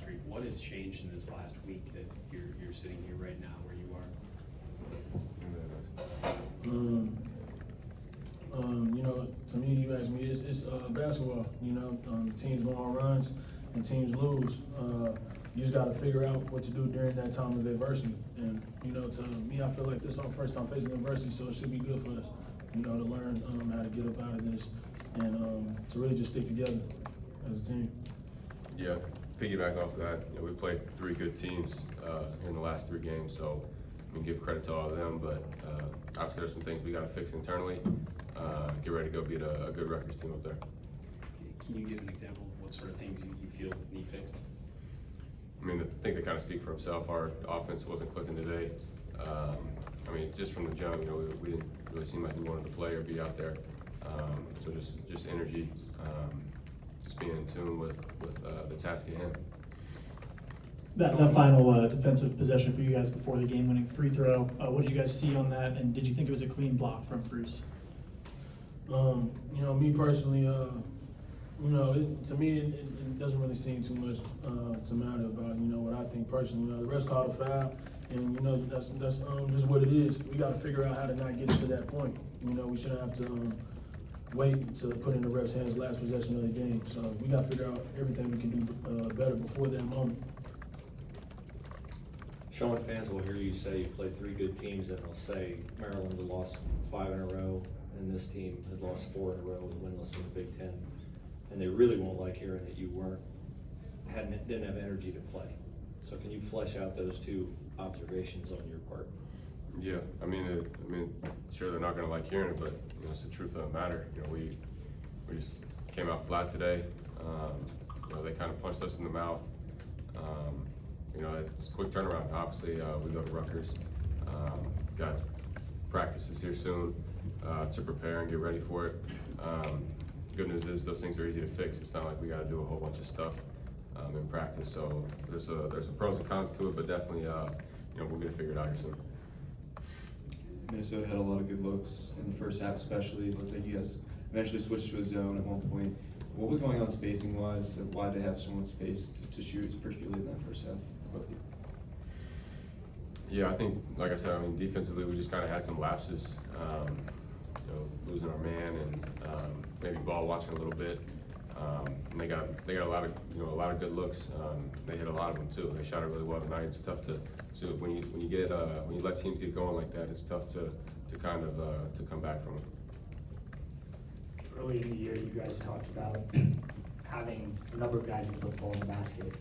streak. What has changed in this last week that you're sitting here right now where you are? To me, you ask me, it's basketball. Teams go on runs and teams lose. You just got to figure out what to do during that time of adversity. And to me, I feel like this is our first time facing adversity, so it should be good for us. To learn how to get up out of this and to really just stick together as a team. Yeah, piggyback off of that, we played 3 good teams in the last 3 games, so we can give credit to all of them, but obviously there's some things we got to fix internally. Get ready to go beat a good Rutgers team up there. Can you give an example of what sort of things you feel need fixed? I mean, I think they kind of speak for himself. Our offense wasn't clicking today. Just from the jump, we didn't really seem like we wanted to play or be out there. So just energy, just being in tune with the task at hand. That final defensive possession for you guys before the game-winning free throw, what did you guys see on that, and did you think it was a clean block from Bruce? Me personally, to me, it doesn't really seem too much to matter about, what I think personally. The refs called a foul, and, that's just what it is. We got to figure out how to not get it to that point. We shouldn't have to wait to put in the refs' hands last possession of the game. So we got to figure out everything we can do better before that moment. Sean, fans will hear you say you played 3 good teams, and they'll say Maryland had lost 5 in a row, and this team had lost 4 in a row, was winless in the Big Ten. And they really won't like hearing that you didn't have energy to play. So can you flesh out those 2 observations on your part? Yeah, sure they're not going to like hearing it, but it's the truth of the matter. We just came out flat today. They kind of punched us in the mouth. It's a quick turnaround. Obviously, we go to Rutgers. Got practices here soon to prepare and get ready for it. Good news is those things are easy to fix. It's not like we got to do a whole bunch of stuff in practice. So there's some pros and cons to it, but definitely we're going to figure it out here soon. Minnesota had a lot of good looks in the first half, especially. It looked like you guys eventually switched to a zone at one point. What was going on spacing wise? Why did they have so much space to shoot, particularly in that first half? Yeah, I think, like I said, defensively we just kind of had some lapses. Losing our man and maybe ball watching a little bit. And they got a lot of good looks. They hit a lot of them too. They shot it really well tonight. It's tough to when you let teams get going like that. It's tough to kind of to come back from it. Early in the year, you guys talked about having a number of guys that put the ball in the basket.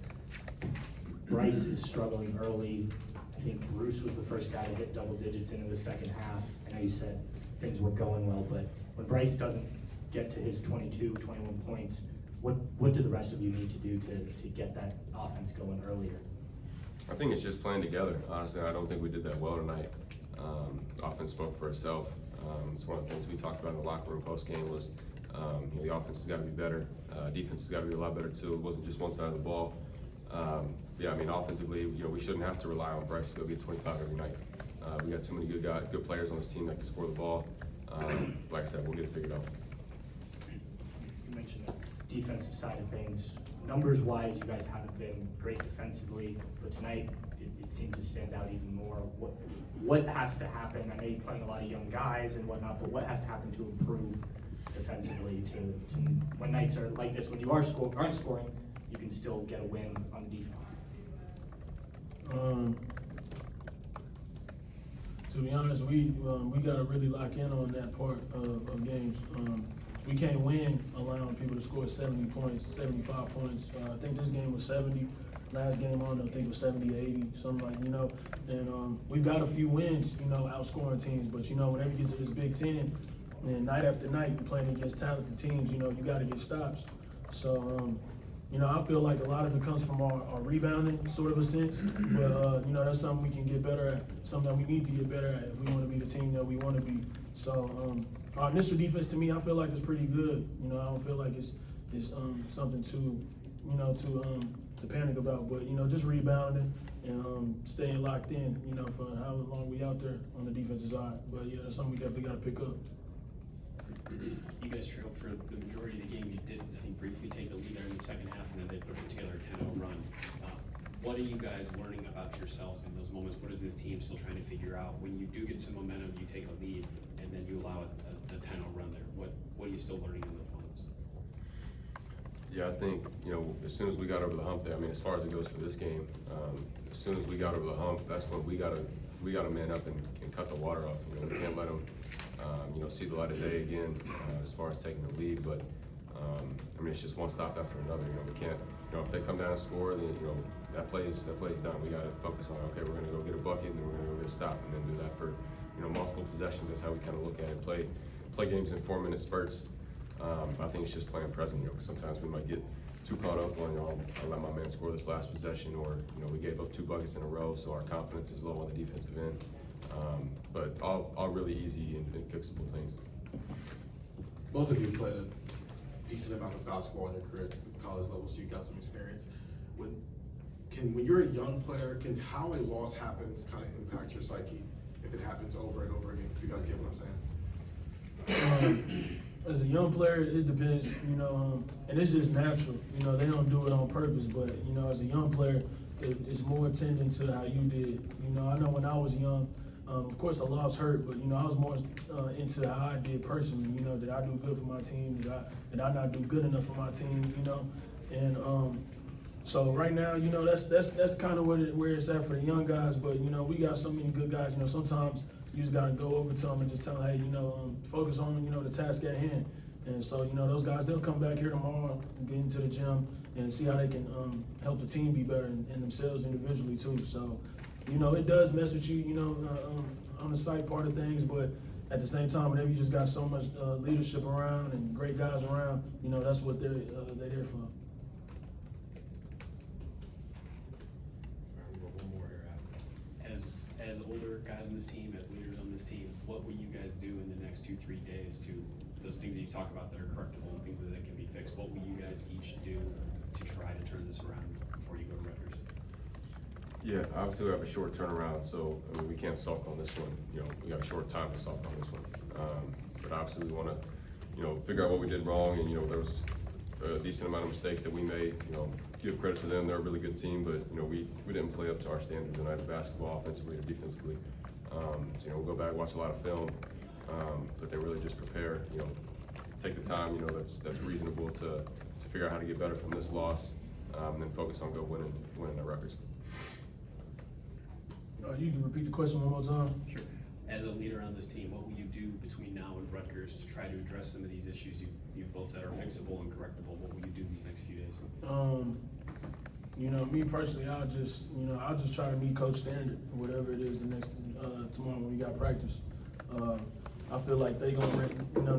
Bryce is struggling early. I think Bruce was the first guy to hit double digits into the second half. I know you said things weren't going well, but when Bryce doesn't get to his 22, 21 points, what do the rest of you need to do to get that offense going earlier? I think it's just playing together. Honestly, I don't think we did that well tonight. Offense spoke for itself. It's one of the things we talked about in the locker room post game was the offense has got to be better. Defense has got to be a lot better too. It wasn't just one side of the ball. Offensively, we shouldn't have to rely on Bryce to go get 25 every night. We got too many good players on this team that can score the ball. Like I said, we'll get it figured out. You mentioned the defensive side of things. Numbers-wise, you guys haven't been great defensively, but tonight it seems to stand out even more. What has to happen? I know you're playing a lot of young guys and whatnot, but what has to happen to improve defensively to when nights are like this, when you aren't scoring, you can still get a win on the defense? To be honest, we got to really lock in on that part of games. We can't win allowing people to score 70 points, 75 points. I think this game was 70. Last game on, I think it was 70 to 80, something like, And we've got a few wins, outscoring teams. But, whenever you get to this Big Ten, and night after night, you're playing against talented teams, you got to get stops. So, I feel like a lot of it comes from our rebounding, sort of a sense. But, that's something we can get better at, something that we need to get better at if we want to be the team that we want to be. So, our initial defense, to me, I feel like it's pretty good. I don't feel like it's something to panic about. But, just rebounding and staying locked in, for how long we out there on the defensive side. But, yeah, that's something we definitely got to pick up. You guys trailed for the majority of the game. You did, I think, briefly take the lead there in the second half, and then they put together a 10-0 run. what are you guys learning about yourselves in those moments? What is this team still trying to figure out? When you do get some momentum, you take a lead, and then you allow a 10-0 run there. What are you still learning in those moments? Yeah, I think, as soon as we got over the hump there, I mean, as far as it goes for this game, as soon as we got over the hump, that's when we gotta man up and cut the water off. We can't let them, see the light of day again, as far as taking the lead, but, I mean, it's just one stop after another. We can't, if they come down and score, then, that play's done. We gotta focus on, okay, we're gonna go get a bucket, and then we're gonna go get a stop, and then do that for, multiple possessions. That's how we kind of look at it. Play games in 4-minute spurts. I think it's just playing present, because sometimes we might get too caught up on, I let my man score this last possession, or, we gave up 2 buckets in a row, so our confidence is low on the defensive end. But all really easy and fixable things. Both of you played a decent amount of basketball in your career at college level, so you got some experience. When you're a young player, can how a loss happens kind of impact your psyche if it happens over and over again? If you guys get what I'm saying? As a young player, it depends, and it's just natural. They don't do it on purpose, but as a young player, it's more attendant to how you did. I know when I was young, of course a loss hurt, but I was more into how I did personally. Did I do good for my team? Did I not do good enough for my team? And so right now, that's kind of where it's at for the young guys. But we got so many good guys. Sometimes you just gotta go over to them and just tell them, hey, focus on the task at hand. And so those guys, they'll come back here tomorrow, get into the gym, and see how they can help the team be better and themselves individually too. So it does mess with you, on the psych part of things, but at the same time, whenever you just got so much leadership around and great guys around, that's what they're there for. One more here. As older guys on this team, as leaders on this team, what will you guys do in the next 2-3 days to those things that you talk about that are correctable and things that can be fixed? What will you guys each do to try to turn this around before you go to Rutgers? Yeah, obviously we have a short turnaround, so we can't sulk on this one. We got a short time to sulk on this one. But obviously we want to, figure out what we did wrong, and there was a decent amount of mistakes that we made. Give credit to them; they're a really good team, but we didn't play up to our standards tonight of basketball, offensively or defensively. So we'll go back, watch a lot of film, but they really just prepare. Take the time. That's reasonable to figure out how to get better from this loss, and then focus on winning the Rutgers. You can repeat the question one more time. Sure. As a leader on this team, what will you do between now and Rutgers to try to address some of these issues you both said are fixable and correctable? What will you do these next few days? Me personally, I'll just try to meet coach standard, whatever it is the next tomorrow when we got practice. I feel like they gonna,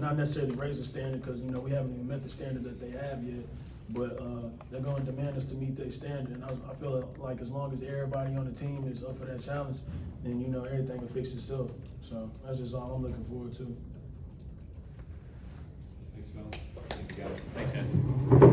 not necessarily raise the standard because we haven't even met the standard that they have yet, but they're gonna demand us to meet their standard. And I feel like as long as everybody on the team is up for that challenge, then everything will fix itself. So that's just all I'm looking forward to. Thanks, fellas. Thanks, guys.